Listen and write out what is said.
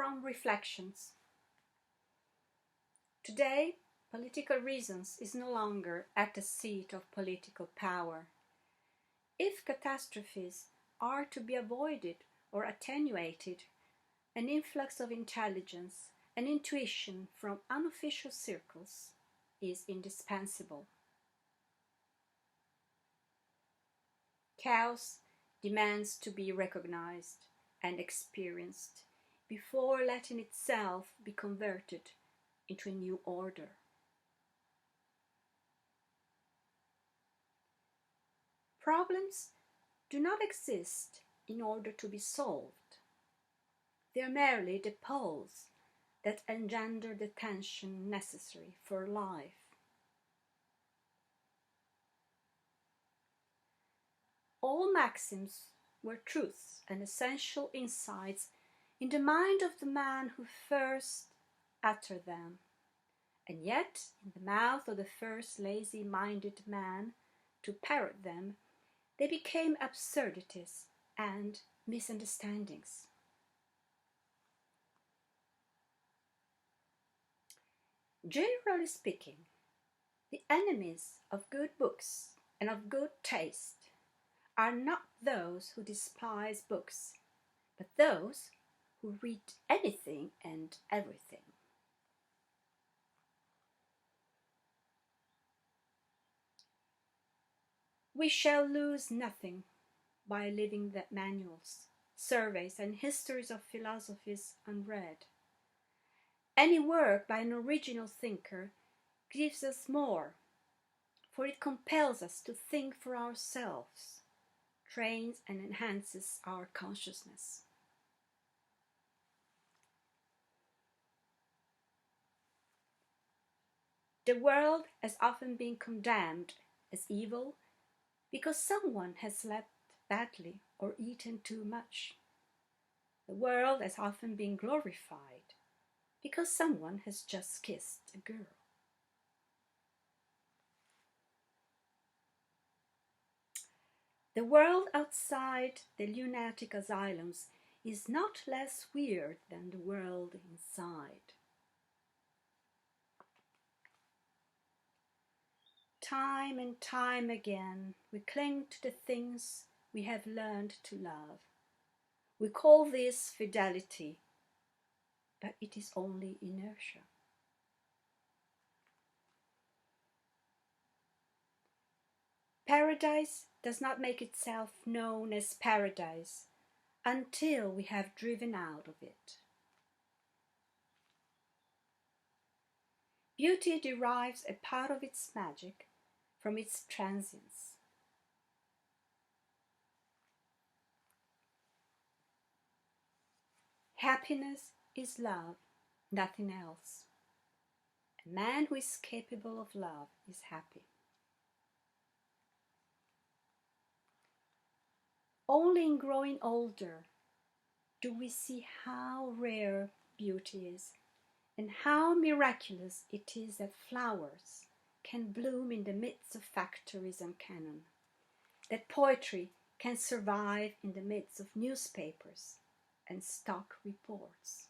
from Reflections. Today, political reasons is no longer at the seat of political power. If catastrophes are to be avoided or attenuated, an influx of intelligence and intuition from unofficial circles is indispensable. Chaos demands to be recognized and experienced before letting itself be converted into a new order. Problems do not exist in order to be solved. They are merely the poles that engender the tension necessary for life. All maxims were truths and essential insights in the mind of the man who first uttered them, and yet in the mouth of the first lazy-minded man to parrot them, they became absurdities and misunderstandings. Generally speaking, the enemies of good books and of good taste are not those who despise books, but those who read anything and everything. We shall lose nothing by leaving the manuals, surveys, and histories of philosophies unread. Any work by an original thinker gives us more, for it compels us to think for ourselves, trains and enhances our consciousness. The world has often been condemned as evil because someone has slept badly or eaten too much. The world has often been glorified because someone has just kissed a girl. The world outside the lunatic asylums is not less weird than the world inside. Time and time again, we cling to the things we have learned to love. We call this fidelity, but it is only inertia. Paradise does not make itself known as paradise until we have driven out of it. Beauty derives a part of its magic from its transience. Happiness is love, nothing else. A man who is capable of love is happy. Only in growing older do we see how rare beauty is and how miraculous it is that flowers can bloom in the midst of factories and cannon, that poetry can survive in the midst of newspapers and stock reports.